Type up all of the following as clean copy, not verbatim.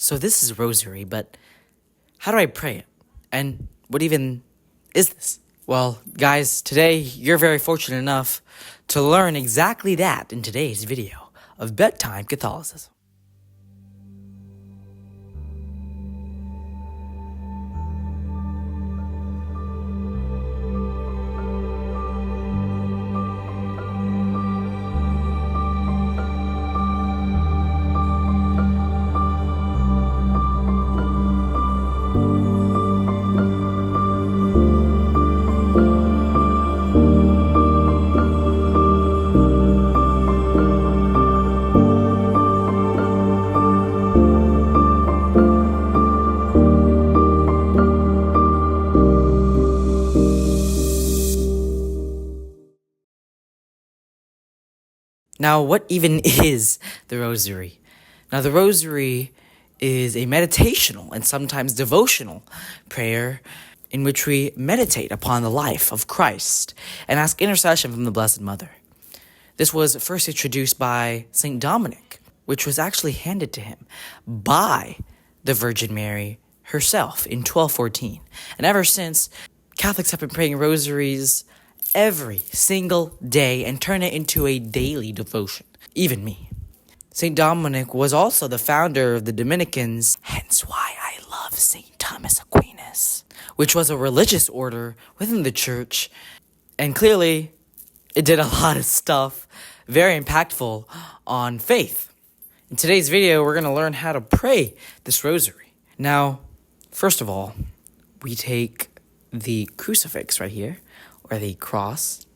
So this is Rosary, but how do I pray it? And what even is this? Well, guys, today you're very fortunate enough to learn exactly that in today's video of Bedtime Catholicism. Now, what even is the Rosary? Now, the Rosary is a meditational and sometimes devotional prayer in which we meditate upon the life of Christ and ask intercession from the Blessed Mother. This was first introduced by St. Dominic, which was actually handed to him by the Virgin Mary herself in 1214. And ever since, Catholics have been praying rosaries every single day and turn it into a daily devotion. Even me. St. Dominic was also the founder of the Dominicans, hence why I love St. Thomas Aquinas, which was a religious order within the church, and clearly it did a lot of stuff very impactful on faith. In today's video, we're going to learn how to pray this rosary. Now, first of all, we take the crucifix right here, or the cross,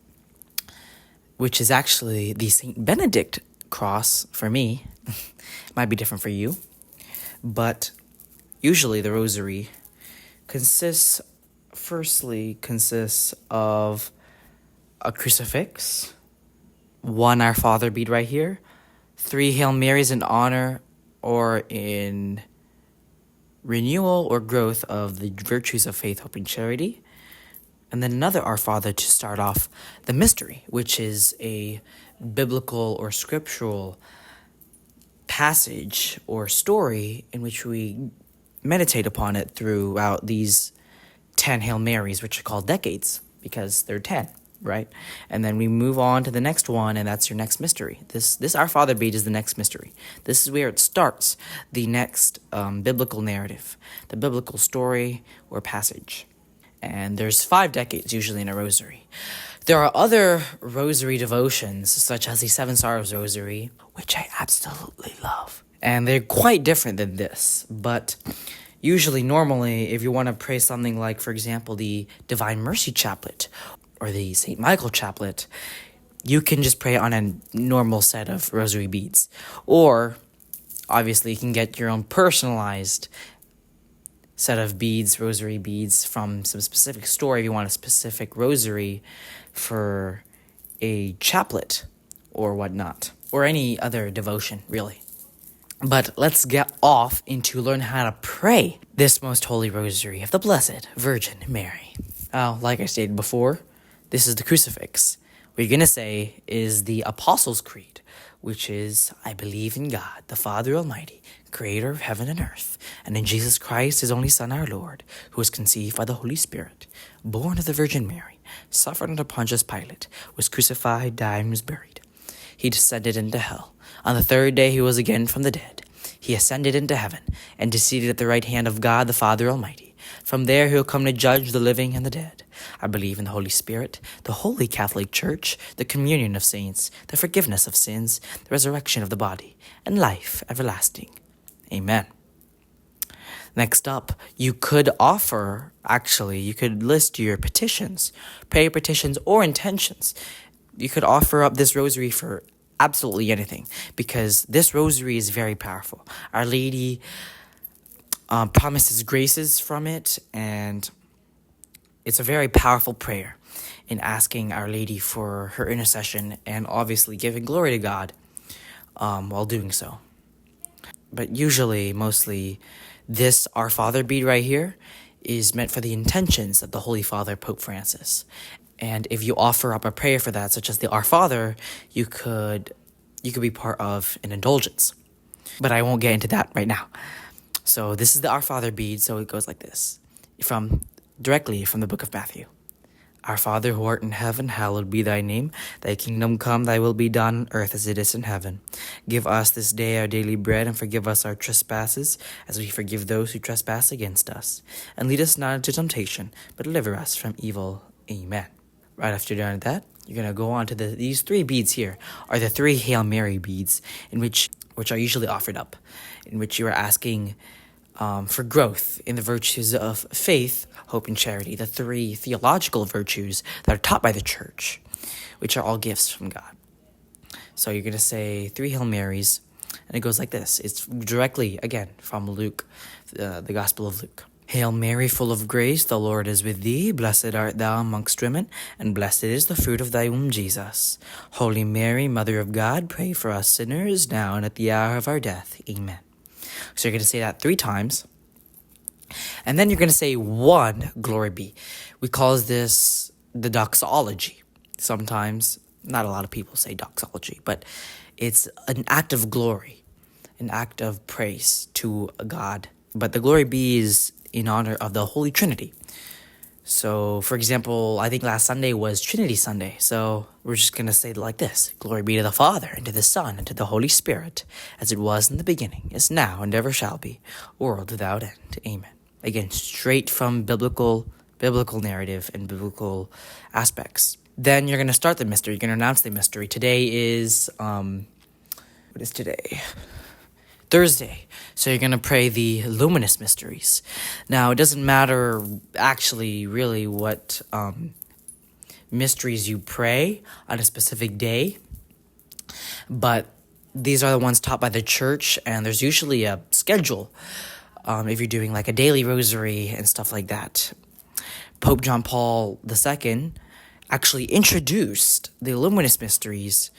which is actually the St. Benedict cross for me. Might be different for you. But usually the rosary consists of a crucifix, one Our Father bead right here, 3 Hail Marys in honor or in renewal or growth of the virtues of faith, hope, and charity, and then another Our Father to start off the mystery, which is a biblical or scriptural passage or story in which we meditate upon it throughout these 10 Hail Marys, which are called decades, because they're 10, right? And then we move on to the next one, and that's your next mystery. This Our Father bead is the next mystery. This is where it starts the next biblical narrative, the biblical story or passage. And there's 5 decades usually in a rosary. There are other rosary devotions, such as the Seven Sorrows Rosary, which I absolutely love. And they're quite different than this. But usually, normally, if you want to pray something like, for example, the Divine Mercy Chaplet or the St. Michael Chaplet, you can just pray on a normal set of rosary beads. Or, obviously, you can get your own personalized set of beads, rosary beads from some specific store if you want a specific rosary for a chaplet or whatnot, or any other devotion, really. But let's get off into learn how to pray this most holy rosary of the Blessed Virgin Mary. Like I stated before, this is the crucifix. What you're going to say is the Apostles' Creed, which is, I believe in God, the Father Almighty, creator of heaven and earth, and in Jesus Christ, his only Son, our Lord, who was conceived by the Holy Spirit, born of the Virgin Mary, suffered under Pontius Pilate, was crucified, died, and was buried. He descended into hell. On the 3rd day he was again from the dead. He ascended into heaven, and is seated at the right hand of God, the Father Almighty. From there he will come to judge the living and the dead. I believe in the Holy Spirit, the Holy Catholic Church, the communion of saints, the forgiveness of sins, the resurrection of the body, and life everlasting. Amen. Next up, you could list your petitions, prayer petitions, or intentions. You could offer up this rosary for absolutely anything, because this rosary is very powerful. Our Lady promises graces from it, and it's a very powerful prayer in asking Our Lady for her intercession and obviously giving glory to God while doing so. But usually, mostly, this Our Father bead right here is meant for the intentions of the Holy Father, Pope Francis. And if you offer up a prayer for that, such as the Our Father, you could be part of an indulgence. But I won't get into that right now. So this is the Our Father bead. So it goes like this, directly from the book of Matthew. Our Father who art in heaven, hallowed be thy name. Thy kingdom come, thy will be done on earth as it is in heaven. Give us this day our daily bread, and forgive us our trespasses, as we forgive those who trespass against us. And lead us not into temptation, but deliver us from evil. Amen. Right after you're done with that, you're going to go on to these three beads here, are the three Hail Mary beads, which are usually offered up, in which you are asking for growth in the virtues of faith, hope, and charity, the three theological virtues that are taught by the Church, which are all gifts from God. So you're going to say three Hail Marys, and it goes like this. It's directly, again, from Luke, the Gospel of Luke. Hail Mary, full of grace, the Lord is with thee. Blessed art thou amongst women, and blessed is the fruit of thy womb, Jesus. Holy Mary, Mother of God, pray for us sinners, now and at the hour of our death. Amen. So you're going to say that 3 times. And then you're going to say one Glory Be. We call this the doxology. Sometimes, not a lot of people say doxology, but it's an act of glory, an act of praise to God. But the Glory Be is in honor of the Holy Trinity. So, for example, I think last Sunday was Trinity Sunday. So we're just going to say it like this. Glory be to the Father, and to the Son, and to the Holy Spirit, as it was in the beginning, is now, and ever shall be, world without end. Amen. Again, straight from biblical narrative and biblical aspects. Then you're going to start the mystery. You're going to announce the mystery. Today is, what is today? Thursday. So you're going to pray the luminous mysteries. Now, it doesn't matter actually really what mysteries you pray on a specific day, but these are the ones taught by the Church, and there's usually a schedule if you're doing like a daily rosary and stuff like that. Pope John Paul II actually introduced the luminous mysteries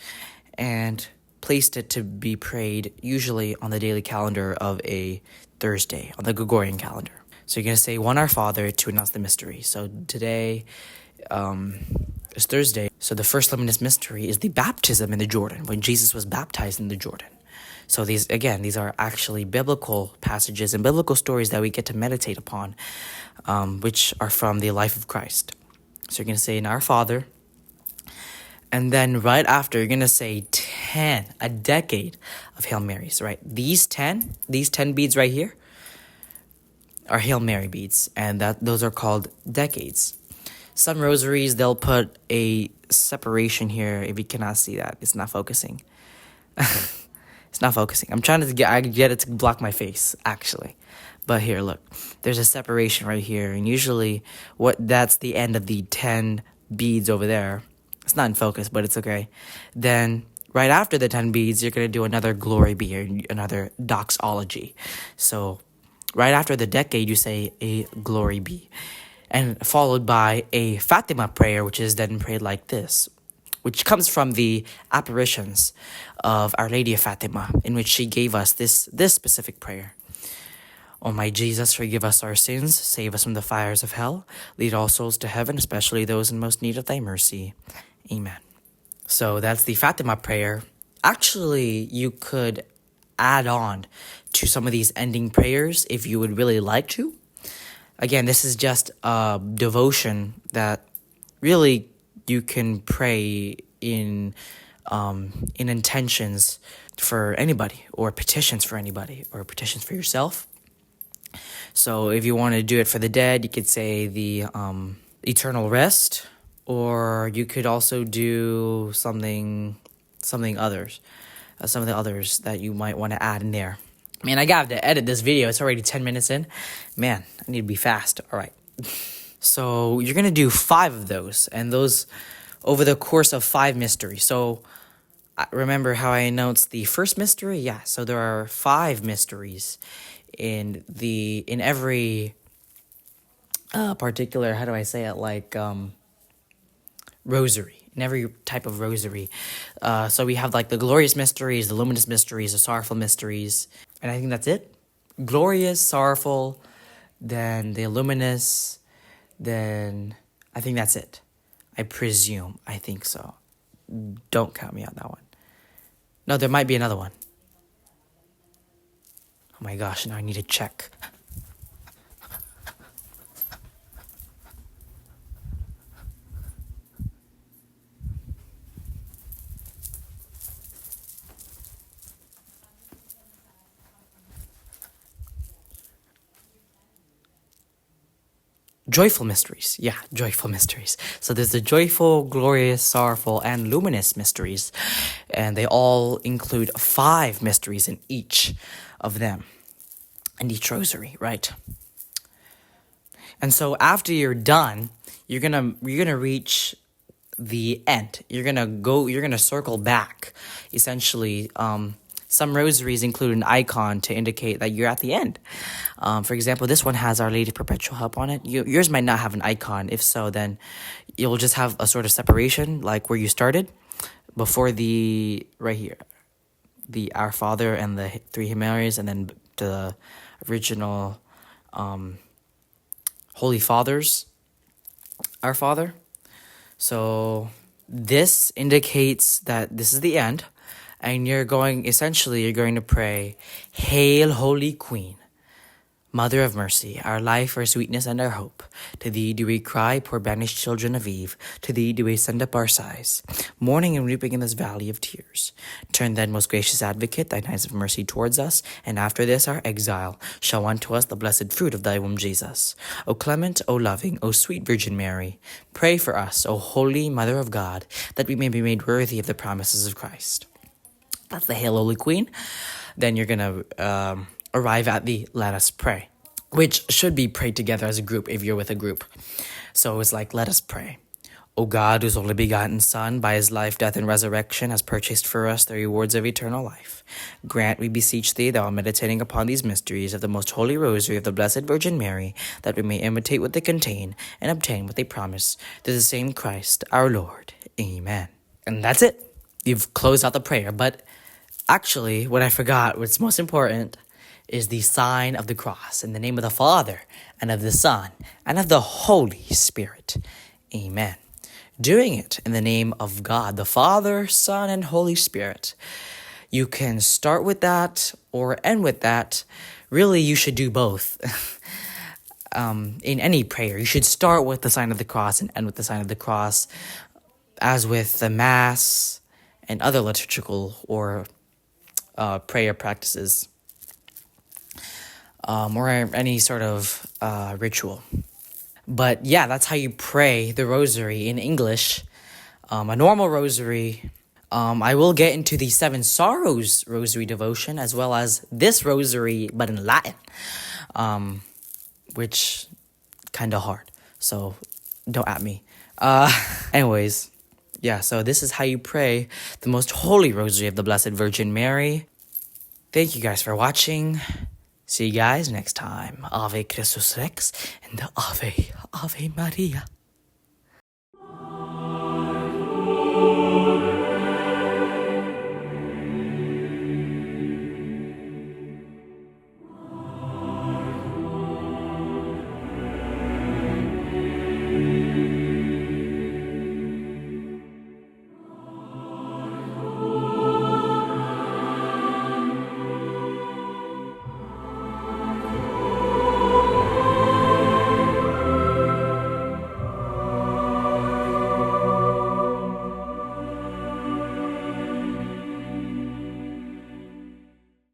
and placed it to be prayed usually on the daily calendar of a Thursday, on the Gregorian calendar. So you're going to say one Our Father to announce the mystery. So today is Thursday. So the first luminous mystery is the baptism in the Jordan, when Jesus was baptized in the Jordan. So these are actually biblical passages and biblical stories that we get to meditate upon, which are from the life of Christ. So you're going to say in Our Father. And then right after, you're going to say 10, a decade of Hail Marys, right? These 10 beads right here are Hail Mary beads, and those are called decades. Some rosaries, they'll put a separation here. If you cannot see that, it's not focusing. It's not focusing. I'm trying to get it to block my face, actually. But here, look. There's a separation right here, and usually that's the end of the 10 beads over there. It's not in focus, but it's okay. Then, right after the 10 beads, you're going to do another Glory Be, or another doxology. So, right after the decade, you say a Glory Be. And followed by a Fatima prayer, which is then prayed like this, which comes from the apparitions of Our Lady of Fatima, in which she gave us this specific prayer. O my Jesus, forgive us our sins, save us from the fires of hell, lead all souls to heaven, especially those in most need of thy mercy. Amen. So that's the Fatima prayer. Actually, you could add on to some of these ending prayers if you would really like to. Again, this is just a devotion that really you can pray in intentions for anybody, or petitions for anybody, or petitions for yourself. So if you want to do it for the dead, you could say the eternal rest, or you could also do something others, some of the others that you might want to add in there. Man, I got to edit this video. It's already 10 minutes in. Man, I need to be fast. All right. So you're going to do 5 of those, and those over the course of 5 mysteries. So remember how I announced the first mystery? Yeah, so there are 5 mysteries in every particular, how do I say it, like rosary, in every type of rosary. So we have like the glorious mysteries, the luminous mysteries, the sorrowful mysteries, and I think that's it. Glorious, sorrowful, then the luminous, then I think that's it. I presume. I think so. Don't count me on that one. No, there might be another one. Oh my gosh, now I need to check. Joyful mysteries. Yeah, joyful mysteries. So there's the joyful, glorious, sorrowful, and luminous mysteries. And they all include 5 mysteries in each of them, in each rosary, right? And so after you're done, you're gonna reach the end. You're gonna circle back. Essentially, some rosaries include an icon to indicate that you're at the end. For example, this one has Our Lady Perpetual Help on it. Yours might not have an icon. If so, then you'll just have a sort of separation, like where you started, before the, right here, the Our Father and the 3 Hail Marys, and then the original Holy Father's Our Father. So this indicates that this is the end, and you're going to pray, Hail, Holy Queen, Mother of Mercy, our life, our sweetness, and our hope. To thee do we cry, poor banished children of Eve. To thee do we send up our sighs, mourning and weeping in this valley of tears. Turn then, most gracious Advocate, thine eyes of mercy towards us, and after this our exile, show unto us the blessed fruit of thy womb, Jesus. O clement, O loving, O sweet Virgin Mary, pray for us, O holy Mother of God, that we may be made worthy of the promises of Christ. That's the Hail, Holy Queen. Then you're going to arrive at the Let Us Pray, which should be prayed together as a group if you're with a group. So it's like, let us pray. O God, whose only begotten Son, by his life, death, and resurrection, has purchased for us the rewards of eternal life, grant, we beseech thee, that while meditating upon these mysteries of the most holy rosary of the Blessed Virgin Mary, that we may imitate what they contain and obtain what they promise, through the same Christ our Lord. Amen. And that's it. You've closed out the prayer. But actually, what I forgot, what's most important, is the sign of the cross, in the name of the Father, and of the Son, and of the Holy Spirit. Amen. Doing it in the name of God, the Father, Son, and Holy Spirit. You can start with that or end with that. Really, you should do both. In any prayer, you should start with the sign of the cross and end with the sign of the cross, as with the Mass and other liturgical or prayer practices. Or any sort of ritual. But yeah, that's how you pray the rosary in English. A normal rosary. I will get into the 7 Sorrows rosary devotion, as well as this rosary, but in Latin. Which, kind of hard. So, don't at me. Anyways, yeah, so this is how you pray the most holy rosary of the Blessed Virgin Mary. Thank you guys for watching. See you guys next time. Ave Christus Rex and Ave Maria.